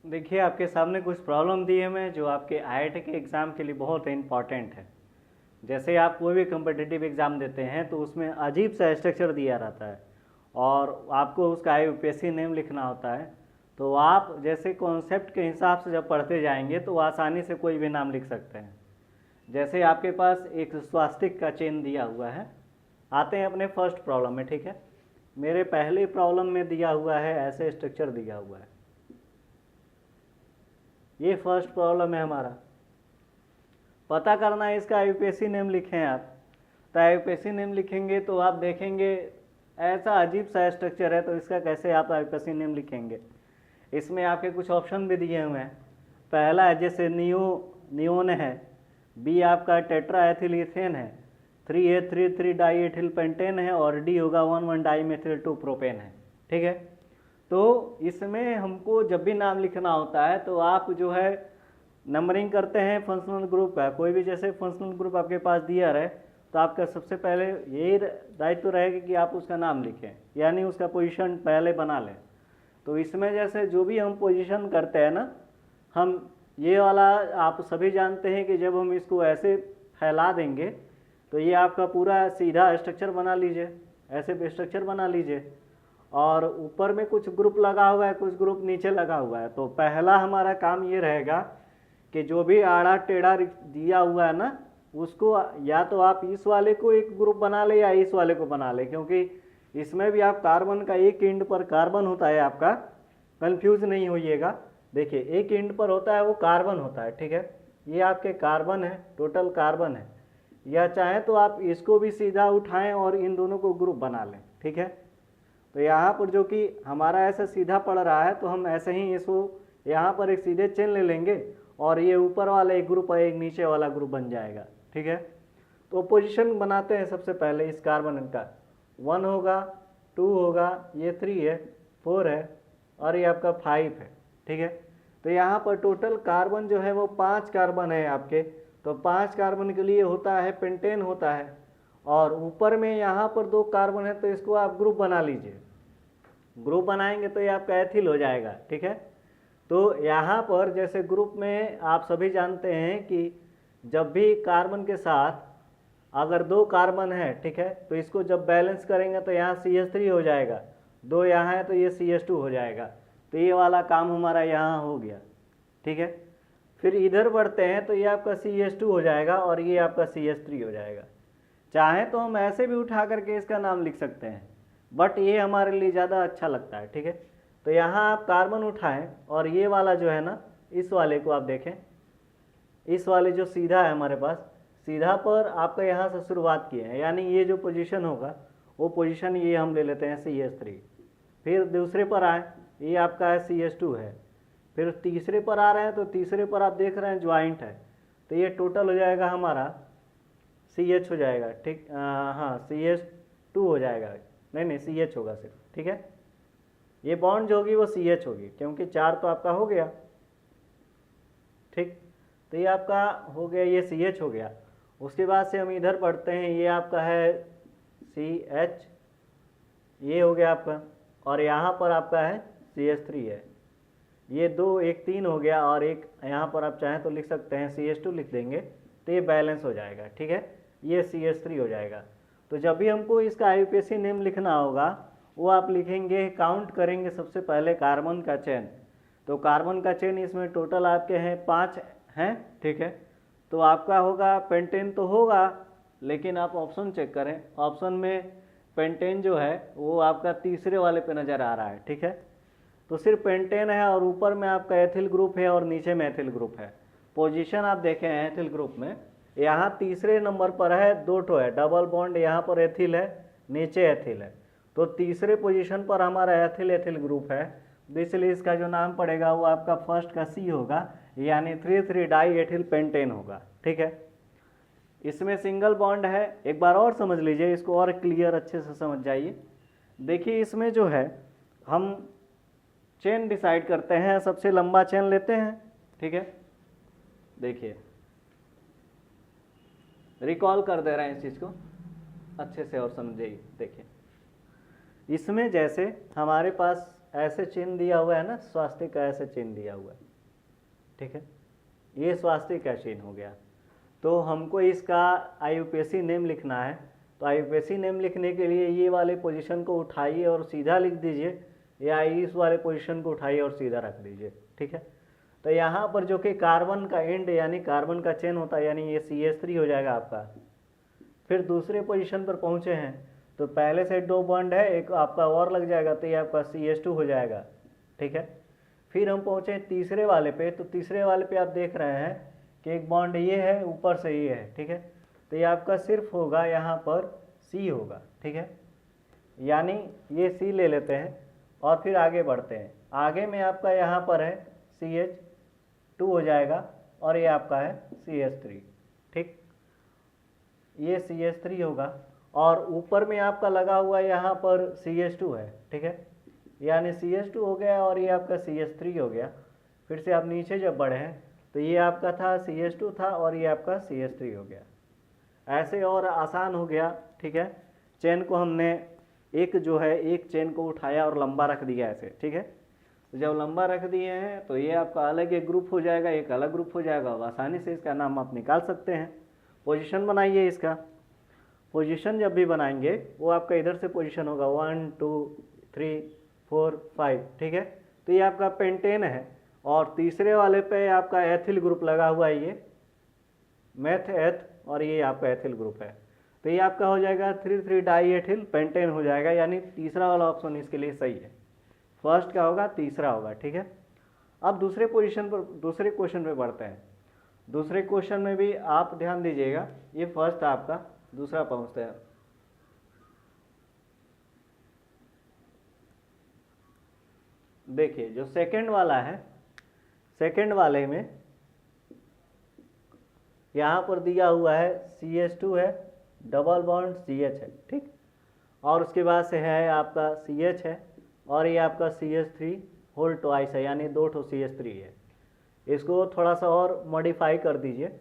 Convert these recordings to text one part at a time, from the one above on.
देखिए आपके सामने कुछ प्रॉब्लम दी है मैं, जो आपके आईआईटी के एग्ज़ाम के लिए बहुत इंपॉर्टेंट है। जैसे आप कोई भी कम्पिटिटिव एग्ज़ाम देते हैं तो उसमें अजीब सा स्ट्रक्चर दिया रहता है और आपको उसका यूपीएससी नेम लिखना होता है। तो आप जैसे कॉन्सेप्ट के हिसाब से जब पढ़ते जाएंगे तो आसानी से कोई भी नाम लिख सकते हैं। जैसे आपके पास एक स्वास्तिक का चेन दिया हुआ है। आते हैं अपने फर्स्ट प्रॉब्लम में, ठीक है। मेरे पहले प्रॉब्लम में दिया हुआ है, ऐसे स्ट्रक्चर दिया हुआ है। ये फर्स्ट प्रॉब्लम है हमारा। पता करना है इसका यूपीएससी नेम लिखें आप। तो यूपीएससी नेम लिखेंगे तो आप देखेंगे ऐसा अजीब सा स्ट्रक्चर है, तो इसका कैसे आप यूपीएससी नेम लिखेंगे। इसमें आपके कुछ ऑप्शन भी दिए हुए हैं। पहला है जैसे नियोन है, बी आपका टेट्रा एथिल इथेन है, 3A33 डाई एथिल पेंटेन है और डी होगा 1,1 डाई मेथिल 2 प्रोपेन है, ठीक है। तो इसमें हमको जब भी नाम लिखना होता है तो आप जो है नंबरिंग करते हैं फंक्शनल ग्रुप का। कोई भी जैसे फंक्शनल ग्रुप आपके पास दिया रहे तो आपका सबसे पहले यही दायित्व रहेगा कि आप उसका नाम लिखें, यानी उसका पोजीशन पहले बना लें। तो इसमें जैसे जो भी हम पोजीशन करते हैं ना, हम ये वाला आप सभी जानते हैं कि जब हम इसको ऐसे फैला देंगे तो ये आपका पूरा सीधा स्ट्रक्चर बना लीजिए, ऐसे स्ट्रक्चर बना लीजिए। और ऊपर में कुछ ग्रुप लगा हुआ है, कुछ ग्रुप नीचे लगा हुआ है। तो पहला हमारा काम ये रहेगा कि जो भी आड़ा टेढ़ा दिया हुआ है ना, उसको या तो आप इस वाले को एक ग्रुप बना ले या इस वाले को बना ले, क्योंकि इसमें भी आप कार्बन का एक एंड पर कार्बन होता है आपका, कंफ्यूज नहीं होइएगा। देखिए एक एंड पर होता है वो कार्बन होता है, ठीक है। ये आपके कार्बन है, टोटल कार्बन है। या चाहे तो आप इसको भी सीधा उठाएं और इन दोनों को ग्रुप बना लें, ठीक है। तो यहाँ पर जो कि हमारा ऐसा सीधा पड़ रहा है तो हम ऐसे ही इसको यहाँ पर एक सीधे चेन ले लेंगे और ये ऊपर वाला एक ग्रुप और एक नीचे वाला ग्रुप बन जाएगा, ठीक है। तो पोजीशन बनाते हैं सबसे पहले इस कार्बन का। 1 होगा, 2 होगा, ये 3 है, 4 है और ये आपका 5 है, ठीक है। तो यहाँ पर टोटल कार्बन जो है वो 5 कार्बन है आपके। तो 5 कार्बन के लिए होता है पेंटेन होता है, और ऊपर में यहाँ पर 2 कार्बन है तो इसको आप ग्रुप बना लीजिए। ग्रुप बनाएंगे तो ये आपका एथिल हो जाएगा, ठीक है। तो यहाँ पर जैसे ग्रुप में आप सभी जानते हैं कि जब भी कार्बन के साथ अगर 2 कार्बन है, ठीक है, तो इसको जब बैलेंस करेंगे तो यहाँ CH3 हो जाएगा, 2 यहाँ है तो ये CH2 हो जाएगा। तो ये वाला काम हमारा यहाँ हो गया, ठीक है। फिर इधर बढ़ते हैं तो ये आपका CH2 हो जाएगा और ये आपका CH3 हो जाएगा। चाहे तो हम ऐसे भी उठा करके इसका नाम लिख सकते हैं, बट ये हमारे लिए ज़्यादा अच्छा लगता है, ठीक है। तो यहाँ आप कार्बन उठाएं और ये वाला जो है ना, इस वाले को आप देखें, इस वाले जो सीधा है हमारे पास, सीधा पर आपका यहाँ से शुरुआत किए हैं, यानी ये जो पोजीशन होगा वो पोजीशन ये हम ले लेते हैं CH3। फिर दूसरे पर आए, ये आपका है CH2 है। फिर तीसरे पर आ रहे हैं तो तीसरे पर आप देख रहे हैं ज्वाइंट है, तो ये टोटल हो जाएगा हमारा CH हो जाएगा, ठीक। हाँ CH2 हो जाएगा, नहीं CH होगा सिर्फ, ठीक है। ये बॉन्ड जो होगी वो CH होगी, क्योंकि 4 तो आपका हो गया, ठीक। तो ये आपका हो गया, ये CH हो गया। उसके बाद से हम इधर बढ़ते हैं, ये आपका है CH, ये हो गया आपका, और यहाँ पर आपका है CH3 है। ये 2 1 3 हो गया, और एक यहाँ पर आप चाहें तो लिख सकते हैं CH2 लिख देंगे तो ये बैलेंस हो जाएगा, ठीक है। ये CH3 हो जाएगा। तो जब भी हमको इसका यूपीएससी नेम लिखना होगा वो आप लिखेंगे, काउंट करेंगे सबसे पहले कार्बन का चेन। तो कार्बन का चेन इसमें टोटल आपके हैं 5 हैं, ठीक है। तो आपका होगा पेंटेन तो होगा, लेकिन आप ऑप्शन चेक करें, ऑप्शन में पेंटेन जो है वो आपका तीसरे वाले पे नज़र आ रहा है, ठीक है। तो सिर्फ पेंटेन है और ऊपर में आपका एथिल ग्रुप है और नीचे में एथिल ग्रुप है। पोजीशन आप देखें एथिल ग्रुप में यहाँ तीसरे नंबर पर है, 2 ठो है डबल बॉन्ड, यहाँ पर एथिल है, नीचे एथिल है। तो तीसरे पोजीशन पर हमारा एथिल एथिल ग्रुप है, इसलिए इसका जो नाम पड़ेगा वो आपका फर्स्ट का C होगा, यानी 3,3 डाई एथिल पेंटेन होगा, ठीक है। इसमें सिंगल बॉन्ड है। एक बार और समझ लीजिए इसको, और क्लियर अच्छे से समझ जाइए। देखिए इसमें जो है हम चेन डिसाइड करते हैं, सबसे लंबा चेन लेते हैं, ठीक है। देखिए रिकॉल कर दे रहे हैं इस चीज़ को अच्छे से और समझिए। देखिए इसमें जैसे हमारे पास ऐसे चिन्ह दिया हुआ है ना, स्वास्तिक का ऐसे चिन्ह दिया हुआ है, ठीक है, ये स्वास्तिक का चिन्ह हो गया। तो हमको इसका आईयूपीएसी नेम लिखना है, तो आईयूपीएसी नेम लिखने के लिए ये वाले पोजीशन को उठाइए और सीधा लिख दीजिए, या इस वाले पोजीशन को उठाइए और सीधा रख दीजिए, ठीक है। तो यहाँ पर जो कि कार्बन का एंड यानी कार्बन का चेन होता है, यानी ये CH3 हो जाएगा आपका। फिर दूसरे पोजीशन पर पहुँचे हैं तो पहले से 2 बॉन्ड है, एक आपका और लग जाएगा तो ये आपका CH2 हो जाएगा, ठीक है। फिर हम पहुँचे तीसरे वाले पे, तो तीसरे वाले पे आप देख रहे हैं कि एक बॉन्ड ये है, ऊपर से ये है, ठीक है। तो ये आपका सिर्फ होगा यहाँ पर C होगा, ठीक है, यानी ये C ले लेते हैं और फिर आगे बढ़ते हैं। आगे में आपका यहाँ पर है CH2 हो जाएगा और ये आपका है CH3, ठीक, ये CH3 होगा और ऊपर में आपका लगा हुआ यहाँ पर CH2 है, ठीक है, यानी CH2 हो गया और ये आपका CH3 हो गया। फिर से आप नीचे जब बढ़े हैं तो ये आपका था CH2 था और ये आपका CH3 हो गया। ऐसे और आसान हो गया, ठीक है। चेन को हमने एक जो है एक चेन को उठाया और लंबा रख दिया ऐसे, ठीक है। तो जब लंबा रख दिए हैं तो ये आपका अलग एक ग्रुप हो जाएगा, एक अलग ग्रुप हो जाएगा, आसानी से इसका नाम आप निकाल सकते हैं। पोजीशन बनाइए, इसका पोजीशन जब भी बनाएंगे वो आपका इधर से पोजीशन होगा 1 2 3 4 5, ठीक है। तो ये आपका पेंटेन है और तीसरे वाले पे आपका एथिल ग्रुप लगा हुआ है, ये मेथ एथ और ये आपका एथिल ग्रुप है। तो ये आपका हो जाएगा 3,3 डाई एथिल पेंटेन हो जाएगा, यानी तीसरा वाला ऑप्शन इसके लिए सही है। फर्स्ट क्या होगा, तीसरा होगा, ठीक है। अब दूसरे पोजीशन पर, दूसरे क्वेश्चन पे बढ़ते हैं। दूसरे क्वेश्चन में भी आप ध्यान दीजिएगा, ये फर्स्ट था आपका, दूसरा पहुंचते हैं। देखिए जो सेकंड वाला है, सेकंड वाले में यहाँ पर दिया हुआ है CH2 है, डबल बॉन्ड CH है, ठीक, और उसके बाद से है आपका CH है और ये आपका CH3 होल ट्वाइस है, यानी 2 ठो CH3 है। इसको थोड़ा सा और मॉडिफाई कर दीजिए,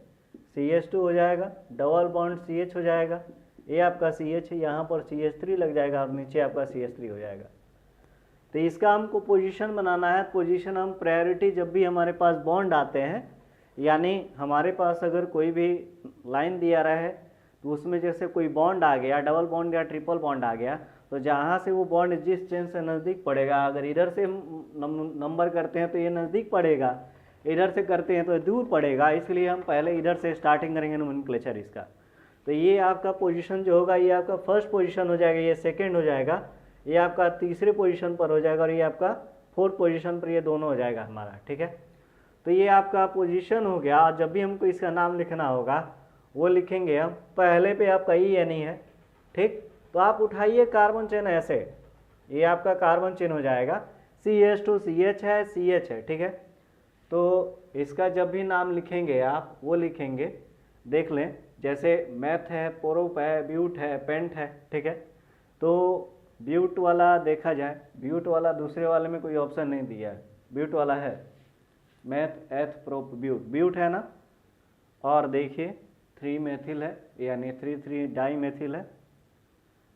CH2 हो जाएगा, डबल बॉन्ड CH हो जाएगा, ये आपका CH है, यहाँ पर CH3 लग जाएगा और नीचे आपका CH3 हो जाएगा। तो इसका हमको पोजीशन बनाना है। पोजीशन हम प्रायोरिटी जब भी हमारे पास बॉन्ड आते हैं, यानी हमारे पास अगर कोई भी लाइन दिया रहा है तो उसमें जैसे कोई बॉन्ड आ गया, डबल बॉन्ड या ट्रिपल बॉन्ड आ गया, तो जहाँ से वो बॉन्ड जिस चेन से नज़दीक पड़ेगा, अगर इधर से नंबर करते हैं तो ये नज़दीक पड़ेगा, इधर से करते हैं तो दूर पड़ेगा, इसलिए हम पहले इधर से स्टार्टिंग करेंगे नोमेनक्लेचर इसका। तो ये आपका पोजीशन जो होगा, ये आपका फर्स्ट पोजीशन हो जाएगा, ये सेकंड हो जाएगा, ये आपका तीसरे पोजीशन पर हो जाएगा और ये आपका फोर्थ पोजीशन पर, ये दोनों हो जाएगा हमारा, ठीक है। तो ये आपका पोजीशन हो गया। जब भी हमको इसका नाम लिखना होगा वो लिखेंगे हम, पहले पे आपका EN है, ठीक। तो आप उठाइए कार्बन चेन ऐसे, ये आपका कार्बन चेन हो जाएगा, CH2 CH है, CH है, ठीक है। तो इसका जब भी नाम लिखेंगे आप वो लिखेंगे, देख लें, जैसे मैथ है, पोरोप है, ब्यूट है, पेंट है, ठीक है। तो ब्यूट वाला देखा जाए, ब्यूट वाला दूसरे वाले में कोई ऑप्शन नहीं दिया है, ब्यूट वाला है, मैथ एथ प्रोप ब्यूट, ब्यूट है ना। और देखिए 3 मेथिल है, यानी 3,3 डाई मेथिल है,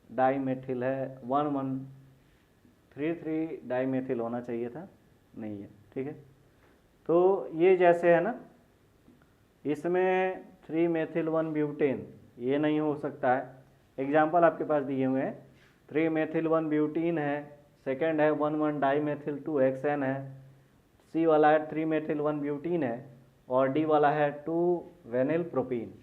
डाई मेथिल है, 1,1,3,3 डाई मेथिल होना चाहिए था, नहीं है, ठीक है। तो ये जैसे है ना, इसमें 3 मेथिल 1 ब्यूटेन, ये नहीं हो सकता है। एग्जाम्पल आपके पास दिए हुए हैं, 3 मेथिल 1 ब्यूटीन है, सेकेंड है 1,1 डाई मेथिल 2 हेक्सेन है, C वाला है 3 मेथिल 1 ब्यूटीन है और D वाला है 2 वेनिल प्रोपीन।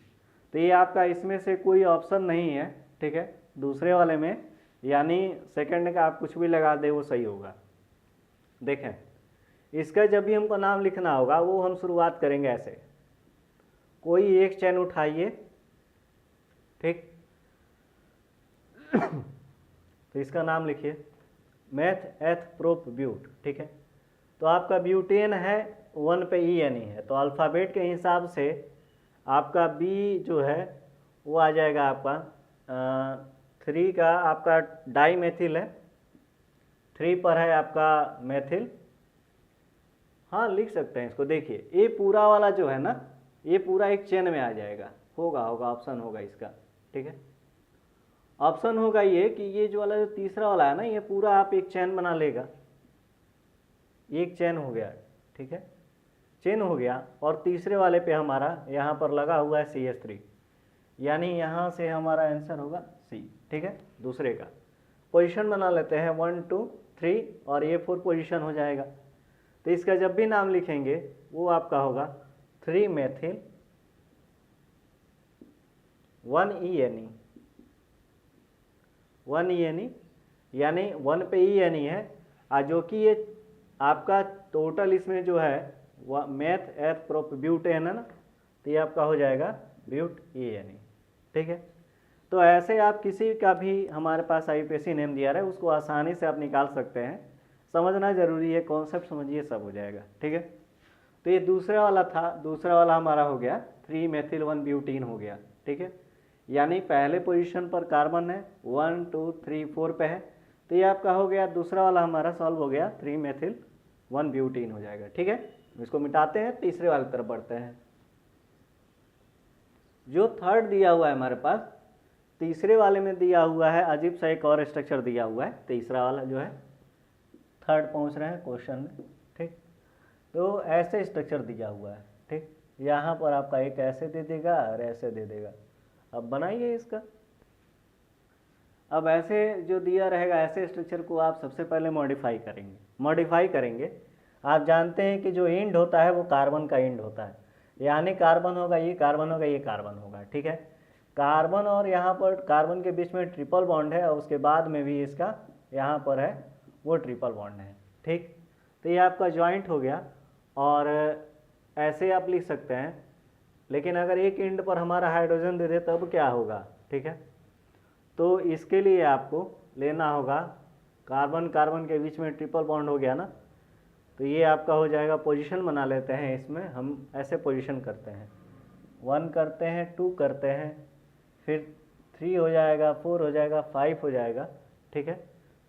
तो ये आपका इसमें से कोई ऑप्शन नहीं है, ठीक है, दूसरे वाले में, यानी सेकंड का आप कुछ भी लगा दे वो सही होगा। देखें, इसका जब भी हमको नाम लिखना होगा वो हम शुरुआत करेंगे ऐसे, कोई एक चेन उठाइए, ठीक। तो इसका नाम लिखिए मैथ एथ प्रोप ब्यूट, ठीक है। तो आपका ब्यूटेन है, 1 पे EN है, तो अल्फ़ाबेट के हिसाब से आपका B जो है वो आ जाएगा आपका 3 का आपका डाई मेथिल है, 3 पर है आपका मेथिल, हाँ लिख सकते हैं इसको। देखिए ये पूरा वाला जो है ना, ये पूरा एक चेन में आ जाएगा, होगा ऑप्शन होगा इसका, ठीक है। ऑप्शन होगा ये कि ये जो वाला जो तीसरा वाला है ना, ये पूरा आप एक चेन बना लेगा, एक चेन हो गया, ठीक है, चेन हो गया, और तीसरे वाले पे हमारा यहाँ पर लगा हुआ है CH3, यानी यहाँ से हमारा आंसर होगा C, ठीक है। दूसरे का पोजीशन बना लेते हैं 1 2 3 और ये 4 पोजीशन हो जाएगा। तो इसका जब भी नाम लिखेंगे वो आपका होगा 3 मेथिल 1 ENE, यानी 1 पे ENE है, जो कि ये आपका टोटल इसमें जो है मेथ एथ प्रोप ब्यूटेन है ना, तो ये आपका हो जाएगा ब्यूट ENE, ठीक है। तो ऐसे आप किसी का भी हमारे पास IUPAC नेम दिया रहा है उसको आसानी से आप निकाल सकते हैं, समझना जरूरी है, कॉन्सेप्ट समझिए सब हो जाएगा, ठीक है। तो ये दूसरा वाला था, दूसरा वाला हमारा हो गया 3 मेथिल 1 ब्यूटीन हो गया, ठीक है, यानी पहले पोजीशन पर कार्बन है 1 2 3 4 पे है, तो ये आपका हो गया दूसरा वाला हमारा सॉल्व हो गया 3 मेथिल 1 ब्यूटीन हो जाएगा, ठीक है। इसको मिटाते हैं, तीसरे वाले तरफ बढ़ते हैं। जो थर्ड दिया हुआ है हमारे पास, तीसरे वाले में दिया हुआ है अजीब सा एक और स्ट्रक्चर दिया हुआ है, तीसरा वाला जो है थर्ड पहुंच रहे हैं क्वेश्चन में, ठीक। तो ऐसे स्ट्रक्चर दिया हुआ है, ठीक, यहाँ पर आपका एक ऐसे दे देगा और ऐसे दे देगा। अब बनाइए इसका। अब ऐसे जो दिया रहेगा ऐसे स्ट्रक्चर को आप सबसे पहले मॉडिफाई करेंगे। आप जानते हैं कि जो एंड होता है वो कार्बन का एंड होता है, यानी कार्बन होगा, ये कार्बन होगा, ये कार्बन होगा, ठीक है। कार्बन और यहाँ पर कार्बन के बीच में ट्रिपल बॉन्ड है और उसके बाद में भी इसका यहाँ पर है वो ट्रिपल बॉन्ड है, ठीक। तो ये आपका जॉइंट हो गया, और ऐसे आप लिख सकते हैं, लेकिन अगर एक एंड पर हमारा हाइड्रोजन दे दे तब क्या होगा, ठीक है। तो इसके लिए आपको लेना होगा कार्बन कार्बन के बीच में ट्रिपल बॉन्ड हो गया ना, तो ये आपका हो जाएगा, पोजीशन बना लेते हैं, इसमें हम ऐसे पोजीशन करते हैं, 1 करते हैं, 2 करते हैं, फिर 3 हो जाएगा, 4 हो जाएगा, 5 हो जाएगा, ठीक है।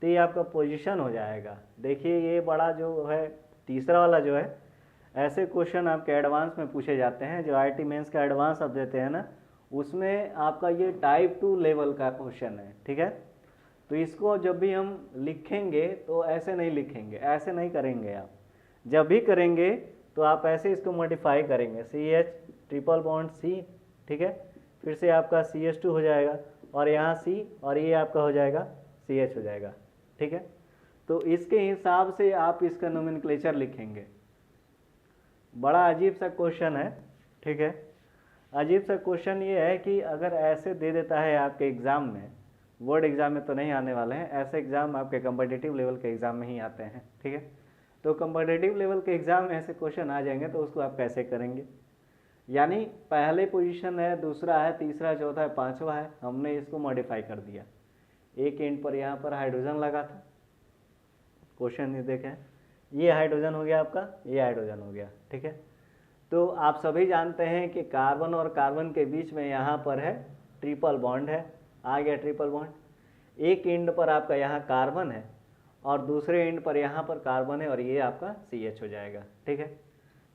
तो ये आपका पोजीशन हो जाएगा। देखिए ये बड़ा जो है तीसरा वाला जो है, ऐसे क्वेश्चन आपके एडवांस में पूछे जाते हैं, जो IIT मेंस का एडवांस आप देते हैं ना, उसमें आपका ये टाइप 2 लेवल का क्वेश्चन है, ठीक है। तो इसको जब भी हम लिखेंगे तो ऐसे नहीं लिखेंगे, ऐसे नहीं करेंगे आप, जब भी करेंगे तो आप ऐसे इसको मॉडिफाई करेंगे, CH ट्रिपल बॉन्ड C, ठीक है, फिर से आपका CH2 हो जाएगा, और यहाँ C, और ये आपका हो जाएगा CH हो जाएगा, ठीक है। तो इसके हिसाब से आप इसका नोमेनक्लेचर लिखेंगे। बड़ा अजीब सा क्वेश्चन है, ठीक है। अजीब सा क्वेश्चन ये है कि अगर ऐसे दे देता है आपके एग्ज़ाम में, बोर्ड एग्ज़ाम में तो नहीं आने वाले हैं, ऐसे एग्ज़ाम आपके कम्पिटिटिव लेवल के एग्ज़ाम में ही आते हैं, ठीक है। तो कम्पिटिटिव लेवल के एग्ज़ाम में ऐसे क्वेश्चन आ जाएंगे तो उसको आप कैसे करेंगे, यानी पहले पोजीशन है, दूसरा है, तीसरा, चौथा है, पांचवा है, हमने इसको मॉडिफाई कर दिया। एक एंड पर यहाँ पर हाइड्रोजन लगा था, क्वेश्चन ये देखें, ये हाइड्रोजन हो गया आपका, ये हाइड्रोजन हो गया, ठीक है। तो आप सभी जानते हैं कि कार्बन और कार्बन के बीच में यहाँ पर है ट्रिपल बॉन्ड है, आ गया ट्रिपल बॉन्ड। एक एंड पर आपका यहाँ कार्बन है और दूसरे एंड पर यहाँ पर कार्बन है, और ये आपका CH हो जाएगा, ठीक है।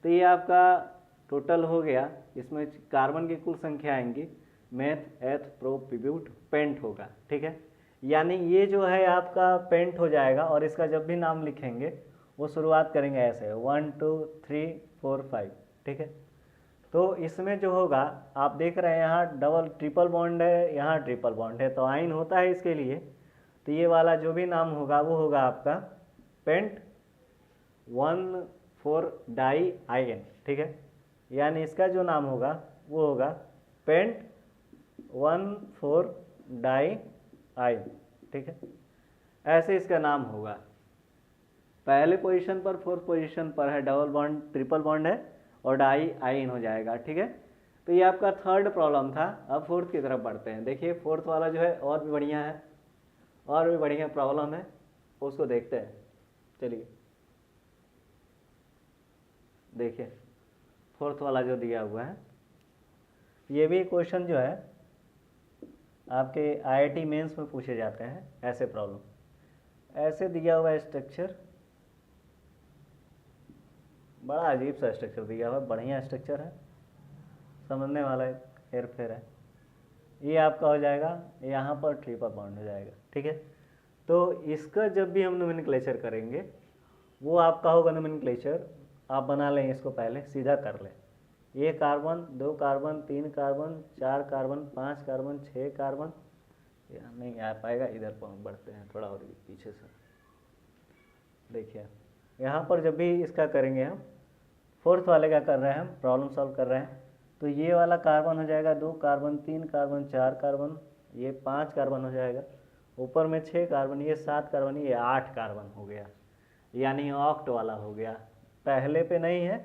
तो ये आपका टोटल हो गया, इसमें कार्बन की कुल संख्या आएंगी, मेथ एथ प्रोप ब्यूट पेंट होगा, ठीक है। यानी ये जो है आपका पेंट हो जाएगा, और इसका जब भी नाम लिखेंगे वो शुरुआत करेंगे ऐसे 1 2 3 4 5, ठीक है। तो इसमें जो होगा आप देख रहे हैं यहाँ डबल ट्रिपल बॉन्ड है, यहाँ ट्रिपल बॉन्ड है, तो आइन होता है इसके लिए। तो ये वाला जो भी नाम होगा वो होगा आपका पेंट 1,4 डाई आयन, ठीक है। यानी इसका जो नाम होगा वो होगा पेंट 1,4 डाई आयन, ठीक है। ऐसे इसका नाम होगा। पहले पोजीशन पर, फोर्थ पोजीशन पर है डबल बॉन्ड ट्रिपल बॉन्ड है और डाई आयन हो जाएगा, ठीक है। तो ये आपका थर्ड प्रॉब्लम था। अब फोर्थ की तरफ बढ़ते हैं। देखिए फोर्थ वाला जो है और भी बढ़िया है, और भी बढ़िया प्रॉब्लम है, उसको देखते हैं। चलिए देखिए फोर्थ वाला जो दिया हुआ है, ये भी क्वेश्चन जो है आपके IIT मेंस में पूछे जाते हैं ऐसे प्रॉब्लम। ऐसे दिया हुआ स्ट्रक्चर, बड़ा अजीब सा स्ट्रक्चर दिया हुआ है, बढ़िया स्ट्रक्चर है, समझने वाला हेर फेर है। ये आपका हो जाएगा, यहाँ पर ट्रिपल बॉन्ड हो जाएगा, ठीक है। तो इसका जब भी हम नोमेनक्लेचर करेंगे वो आपका होगा नोमेनक्लेचर। आप बना लें इसको, पहले सीधा कर लें। ये carbon, 2 carbon, 3 carbon, 4 carbon, 5 carbon, 6 carbon, यहाँ नहीं आ पाएगा, इधर बढ़ते हैं थोड़ा और पीछे से। देखिए यहाँ पर जब भी इसका करेंगे हम, फोर्थ वाले का कर रहे हैं हम, प्रॉब्लम सॉल्व कर रहे हैं, तो ये वाला कार्बन हो जाएगा 2 कार्बन, 3 कार्बन, 4 कार्बन, ये 5 कार्बन हो जाएगा, ऊपर में 6 कार्बन, ये 7 कार्बन, ये 8 कार्बन हो गया, यानी ऑक्ट वाला हो गया। पहले पे नहीं है,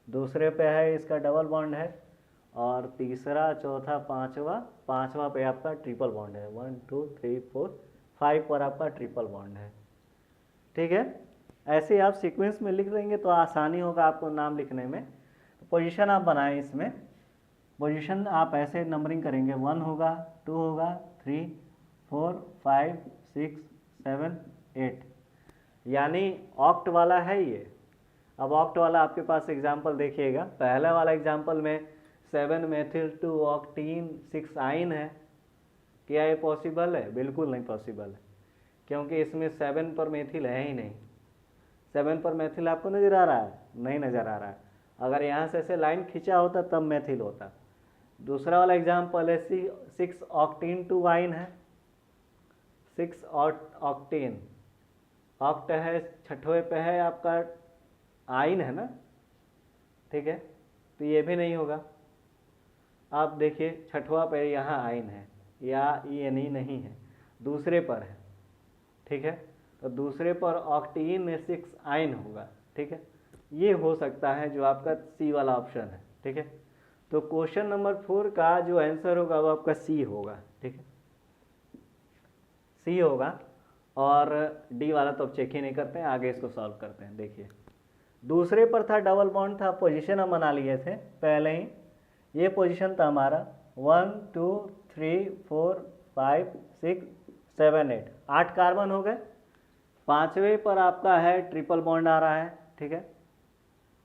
दूसरे पे है, इसका डबल बॉन्ड है, और तीसरा, चौथा, पांचवा पे आपका ट्रिपल बॉन्ड है। 1 2 3 4 5 पर आपका ट्रिपल बॉन्ड है। ठीक है, ऐसे आप सीक्वेंस में लिख देंगे तो आसानी होगा आपको नाम लिखने में। पोजीशन आप बनाएं, इसमें पोजीशन आप ऐसे नंबरिंग करेंगे, 1 होगा, 2 होगा, 3 4 5 6 7 8, यानी ऑक्ट वाला है ये। अब ऑक्ट वाला आपके पास एग्जाम्पल देखिएगा, पहला वाला एग्जाम्पल में 7 मेथिल 2 ऑक्टीन 6 आइन है। क्या ये पॉसिबल है? बिल्कुल नहीं पॉसिबल है, क्योंकि इसमें 7 पर मेथिल है ही नहीं। 7 पर मेथिल आपको नज़र आ रहा है? नहीं नज़र आ रहा है। अगर यहाँ से ऐसे लाइन खींचा होता तब मेथिल होता। दूसरा वाला एग्जाम्पल है 6 ऑक्टीन 2 आइन है। 6 ऑक्टीन, ऑक्ट है, छठवें पे है आपका आइन है ना, ठीक है, तो ये भी नहीं होगा। आप देखिए छठवा पे यहाँ आइन है, या ये नहीं है, दूसरे पर है, ठीक है, तो दूसरे पर ऑक्टीन में 6 आइन होगा। ठीक है, ये हो सकता है जो आपका सी वाला ऑप्शन है। ठीक है, तो क्वेश्चन नंबर 4 का जो आंसर होगा वो आपका सी होगा। ठीक है, सी होगा। और डी वाला तो अब चेक ही नहीं करते हैं, आगे इसको सॉल्व करते हैं। देखिए दूसरे पर था, डबल बॉन्ड था, पोजीशन हम बना लिए थे पहले ही। ये पोजीशन था हमारा 1 2 3 4 5 6 7 8, 8 कार्बन हो गए। पांचवें पर आपका है ट्रिपल बॉन्ड आ रहा है। ठीक है,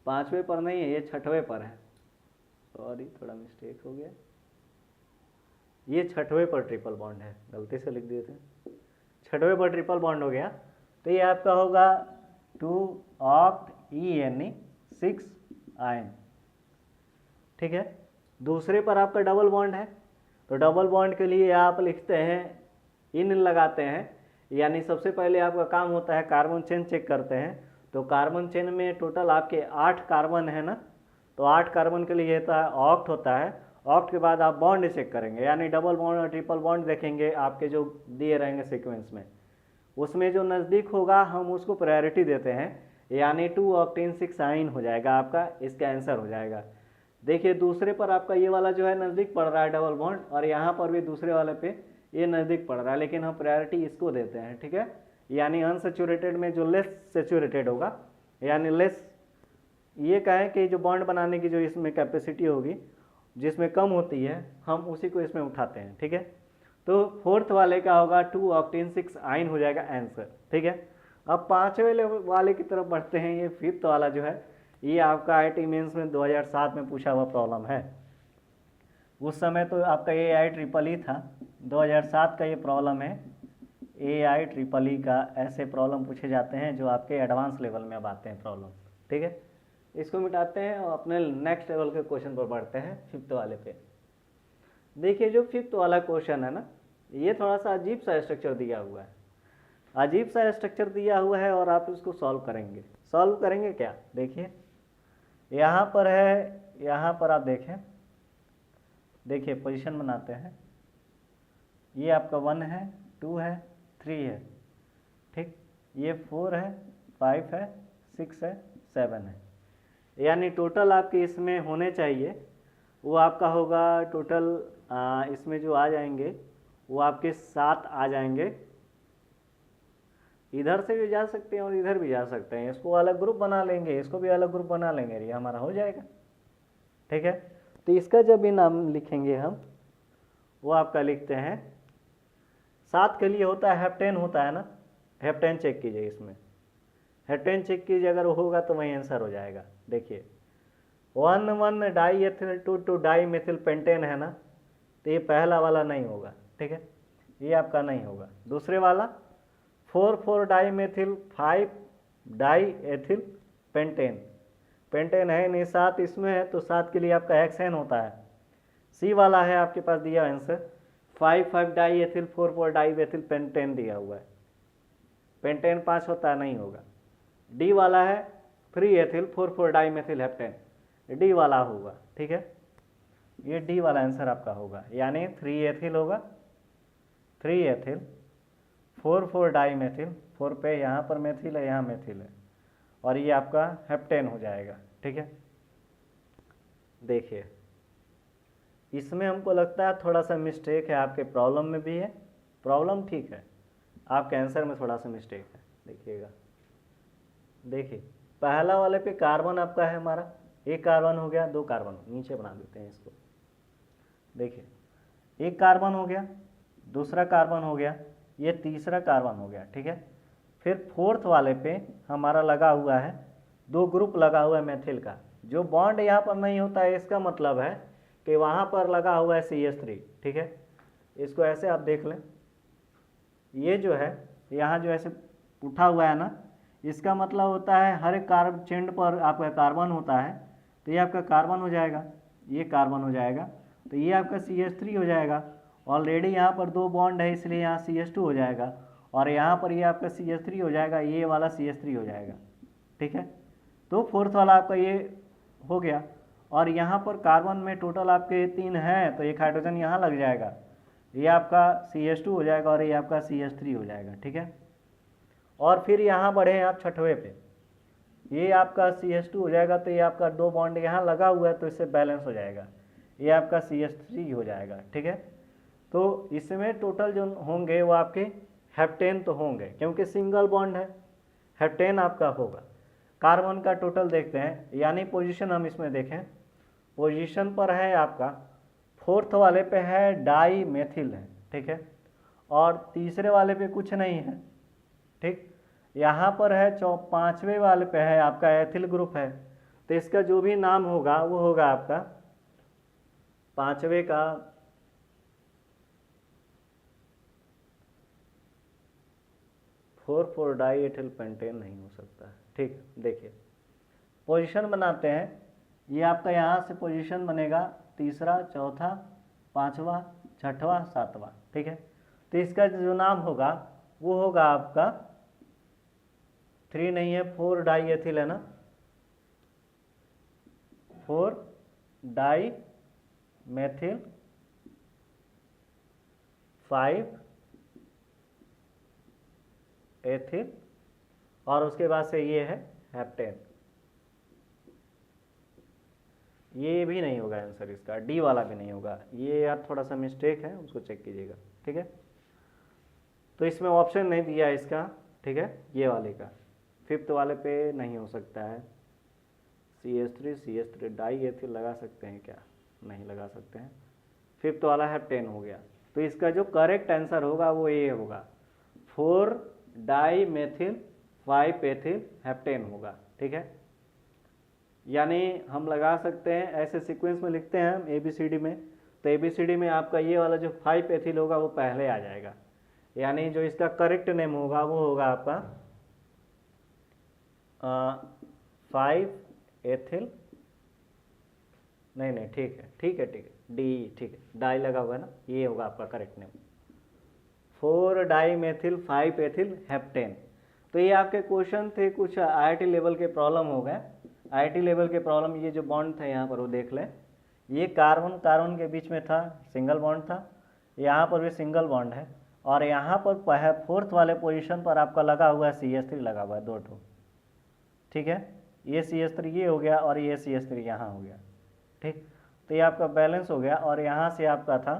पांचवें पर नहीं है, ये छठवें पर है, सॉरी थोड़ा मिस्टेक हो गया, ये छठवें पर ट्रिपल बॉन्ड है, गलती से लिख दिए थे, छठवें पर ट्रिपल बॉन्ड हो गया। तो ये आपका होगा 2 ऑक्ट यानी 6 आयन। ठीक है, दूसरे पर आपका डबल बॉन्ड है, तो डबल बॉन्ड के लिए आप लिखते हैं, इन लगाते हैं, यानी सबसे पहले आपका काम होता है कार्बन चेन चेक करते हैं। तो कार्बन चेन में टोटल आपके 8 कार्बन है ना, तो 8 कार्बन के लिए होता है ऑक्ट होता है। ऑक्ट के बाद आप बॉन्ड चेक करेंगे, यानी डबल बॉन्ड और ट्रिपल बॉन्ड देखेंगे आपके जो दिए रहेंगे सीक्वेंस में, उसमें जो नज़दीक होगा हम उसको प्रायोरिटी देते हैं, यानी 2 ऑक्टेन 6 आइन हो जाएगा आपका, इसका आंसर हो जाएगा। देखिए दूसरे पर आपका ये वाला जो है नज़दीक पड़ रहा है डबल बॉन्ड, और यहाँ पर भी दूसरे वाले पे ये नज़दीक पड़ रहा है, लेकिन हम प्रायोरिटी इसको देते हैं। ठीक है, यानी अनसेचुरेटेड में जो लेस सेचुरेटेड होगा, यानी लेस, ये कहें कि जो बॉन्ड बनाने की जो इसमें कैपेसिटी होगी जिसमें कम होती है, हम उसी को इसमें उठाते हैं। ठीक है, तो फोर्थ वाले का होगा 2 ऑक्टेन 6 आइन हो जाएगा आंसर। ठीक है, अब पांचवें वाले की तरफ बढ़ते हैं। ये फिफ्थ वाला जो है, ये आपका IIT मेंस में 2007 में पूछा हुआ प्रॉब्लम है। उस समय तो आपका AIEEE था, 2007 का ये प्रॉब्लम है। AIEEE का ऐसे प्रॉब्लम पूछे जाते हैं जो आपके एडवांस लेवल में अब आते हैं प्रॉब्लम। ठीक है, इसको मिटाते हैं और अपने नेक्स्ट लेवल के क्वेश्चन पर बढ़ते हैं, फिफ्थ वाले पे। देखिए जो फिफ्थ वाला क्वेश्चन है ना, ये थोड़ा सा अजीब सा स्ट्रक्चर दिया हुआ है, अजीब सा स्ट्रक्चर दिया हुआ है, और आप इसको सॉल्व करेंगे। सॉल्व करेंगे क्या? देखिए यहाँ पर है, यहाँ पर आप देखें, देखिए पोजीशन बनाते हैं, ये आपका 1 है, 2 है, 3 है, ठीक, ये 4 है, 5 है, 6 है, 7 है, यानी टोटल आपके इसमें होने चाहिए, वो आपका होगा टोटल, इसमें जो आ जाएंगे वो आपके 7 आ जाएंगे। इधर से भी जा सकते हैं और इधर भी जा सकते हैं, इसको अलग ग्रुप बना लेंगे, इसको भी अलग ग्रुप बना लेंगे, ये हमारा हो जाएगा। ठीक है, तो इसका जब भी नाम लिखेंगे हम, वो आपका लिखते हैं 7 के लिए होता है हेप्टेन होता है ना, हेप्टेन चेक कीजिए, इसमें हेप्टेन चेक कीजिए, अगर होगा तो वही आंसर हो जाएगा। देखिए 1 diethyl 2 dimethyl pentane है ना, तो ये पहला वाला नहीं होगा। ठीक है, ये आपका नहीं होगा। दूसरे वाला 4 dimethyl 5 diethyl pentane. Pentane है नहीं, 7 इसमें है तो 7 के लिए आपका हेक्सेन होता है। सी वाला है आपके पास दिया answer 5,5 die ethyl 4,4 die ethyl pentane दिया हुआ है। पेंटेन 5 होता है, नहीं होगा। डी वाला है 3 ethyl 4,4 dimethyl heptane, D वाला होगा। ठीक है, ये डी वाला आंसर आपका होगा, यानी 3 एथिल होगा, 3 एथिल 4,4 डाई मेथिल, 4 पे यहाँ पर मेथिल है, यहाँ मेथिल है, और ये आपका हेप्टेन हो जाएगा। ठीक है, देखिए इसमें हमको लगता है थोड़ा सा मिस्टेक है, आपके प्रॉब्लम में भी है, प्रॉब्लम ठीक है, आपके आंसर में थोड़ा सा मिस्टेक है। देखिएगा, देखिए पहला वाले पे कार्बन आपका है हमारा, एक कार्बन हो गया, 2 कार्बन, नीचे बना देते हैं इसको। देखिए एक कार्बन हो गया, दूसरा कार्बन हो गया, ये तीसरा कार्बन हो गया। ठीक है, फिर फोर्थ वाले पे हमारा लगा हुआ है 2 ग्रुप लगा हुआ है मेथिल का। जो बॉन्ड यहाँ पर नहीं होता है, इसका मतलब है कि वहाँ पर लगा हुआ है CH3। ठीक है, इसको ऐसे आप देख लें, ये जो है यहाँ जो ऐसे उठा हुआ है ना, इसका मतलब होता है हर एक कार्बन चेंड पर आपका कार्बन होता है, तो ये आपका कार्बन हो जाएगा, ये कार्बन हो जाएगा, तो ये आपका CH3 हो जाएगा। ऑलरेडी यहाँ पर 2 बॉन्ड है, इसलिए यहाँ CH2 हो जाएगा, और यहाँ पर ये आपका CH3 हो जाएगा, ये वाला CH3 हो जाएगा। ठीक है, तो फोर्थ वाला आपका ये हो गया, और यहाँ पर कार्बन में टोटल आपके 3 हैं, तो एक हाइड्रोजन यहाँ लग जाएगा, ये आपका CH2 हो जाएगा, और ये आपका CH3 हो जाएगा। ठीक है, और फिर यहाँ बढ़े आप छठवें पे, ये आपका CH2 हो जाएगा, तो ये आपका 2 बॉन्ड यहाँ लगा हुआ है, तो इससे बैलेंस हो जाएगा, ये आपका CH3 हो जाएगा। ठीक है, तो इसमें टोटल जो होंगे वो आपके हेप्टेन तो होंगे, क्योंकि सिंगल बॉन्ड है, हेप्टेन आपका होगा। कार्बन का टोटल देखते हैं, यानी पोजीशन हम इसमें देखें, पोजीशन पर है आपका फोर्थ वाले पे है डाई मेथिल है। ठीक है, और तीसरे वाले पे कुछ नहीं है। ठीक, यहाँ पर है 5वें वाले पे है आपका एथिल ग्रुप है, तो इसका जो भी नाम होगा वो होगा आपका 5वें का 4,4 डाई एथिल पेंटेन नहीं हो सकता है। ठीक, देखिए पोजीशन बनाते हैं, ये आपका यहाँ से पोजीशन बनेगा तीसरा, चौथा, 5वां, 6वां, 7वां। ठीक है, तो इसका जो नाम होगा वो होगा आपका 3 नहीं है, 4 डाई एथिल है ना, 4 डाई मेथिल 5 एथिल, और उसके बाद से ये है हेप्टेन। ये भी नहीं होगा आंसर इसका, डी वाला भी नहीं होगा, ये यार थोड़ा सा मिस्टेक है, उसको चेक कीजिएगा। ठीक है, तो इसमें ऑप्शन नहीं दिया इसका। ठीक है, ये वाले का 5th वाले पे नहीं हो सकता है, CH3 डाई एथिल लगा सकते हैं क्या? नहीं लगा सकते हैं। 5th वाला हेप्टेन हो गया, तो इसका जो करेक्ट आंसर होगा वो ये होगा 4 डाई मेथिल 5 एथिल हेप्टेन होगा। ठीक है, यानी हम लगा सकते हैं ऐसे सीक्वेंस में लिखते हैं हम ABCD में, तो ABCD में आपका ये वाला जो 5 एथिल होगा वो पहले आ जाएगा, यानी जो इसका करेक्ट नेम होगा वो होगा आपका 5 एथिल, नहीं ठीक है डी, ठीक है, डाई लगा हुआ है ना, ये होगा आपका correct name 4 dimethyl 5 ethyl heptane. तो ये आपके क्वेश्चन थे, कुछ IIT लेवल के प्रॉब्लम हो गए। IIT लेवल के प्रॉब्लम, ये जो बॉन्ड था यहाँ पर वो देख लें, ये कार्बन कार्बन के बीच में था, सिंगल बॉन्ड था, यहाँ पर भी सिंगल बॉन्ड है, और यहाँ पर 4th वाले पोजीशन पर आपका लगा हुआ है CH3 लगा हुआ है 2 ठो। ठीक है, ये CH3 ये हो गया, और ये CH3 यहाँ हो गया। ठीक, तो ये आपका बैलेंस हो गया, और यहाँ से आपका था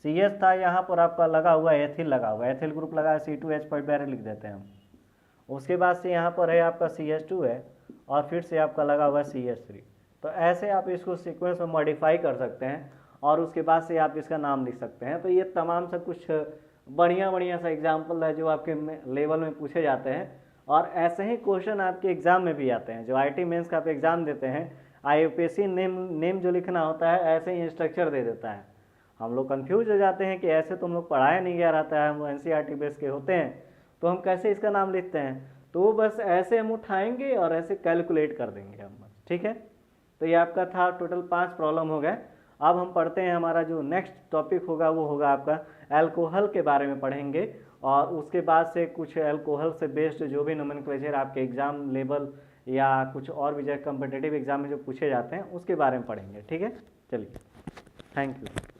CH था, यहाँ पर आपका लगा हुआ है एथिल लगा हुआ है, एथिल ग्रुप लगा है, C2H5 लिख देते हैं हम। उसके बाद से यहाँ पर है आपका CH2 है, और फिर से आपका लगा हुआ है CH3। तो ऐसे आप इसको सीक्वेंस में मॉडिफाई कर सकते हैं, और उसके बाद से आप इसका नाम लिख सकते हैं। तो ये तमाम सा कुछ बढ़िया सा एग्जाम्पल है जो आपके लेवल में पूछे जाते हैं, और ऐसे ही क्वेश्चन आपके एग्जाम में भी आते हैं। जो IIT मेंस का आप एग्जाम देते हैं, IUPAC नेम जो लिखना होता है ऐसे ही स्ट्रक्चर दे देता है। हम लोग कंफ्यूज हो जाते हैं कि ऐसे तो हम लोग पढ़ाया नहीं गया रहता है, हम NCERT बेस के होते हैं, तो हम कैसे इसका नाम लिखते हैं। तो वो बस ऐसे हम उठाएंगे और ऐसे कैलकुलेट कर देंगे हम बस, ठीक है। तो ये आपका था टोटल 5 प्रॉब्लम हो गए। अब हम पढ़ते हैं, हमारा जो नेक्स्ट टॉपिक होगा वो होगा आपका अल्कोहल के बारे में पढ़ेंगे, और उसके बाद से कुछ अल्कोहल से बेस्ड जो भी नोमेनक्लेचर आपके एग्जाम लेवल या कुछ और भी जगह कम्पिटिटिव एग्जाम में जो पूछे जाते हैं उसके बारे में पढ़ेंगे, ठीक है। चलिए, थैंक यू।